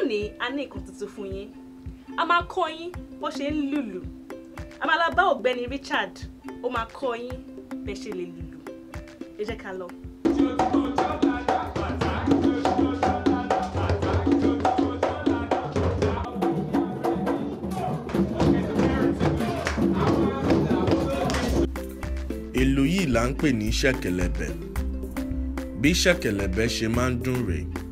lónìí a ní nǹkan tuntun fún yín. A máa kọ́ yín bó ṣe ń lùlù. A máa lọ bá ọ̀gbẹ́ni Richard, ó máa kọ́ yín bẹ́ ṣe lè lùlù. Ẹ jẹ́ ká lọ. Ìlù yìí là ń pè ní ṣẹ̀kẹ̀lẹ̀bẹ̀. Bí ṣẹ̀kẹ̀lẹ̀bẹ̀ ṣe máa ń dún rèé.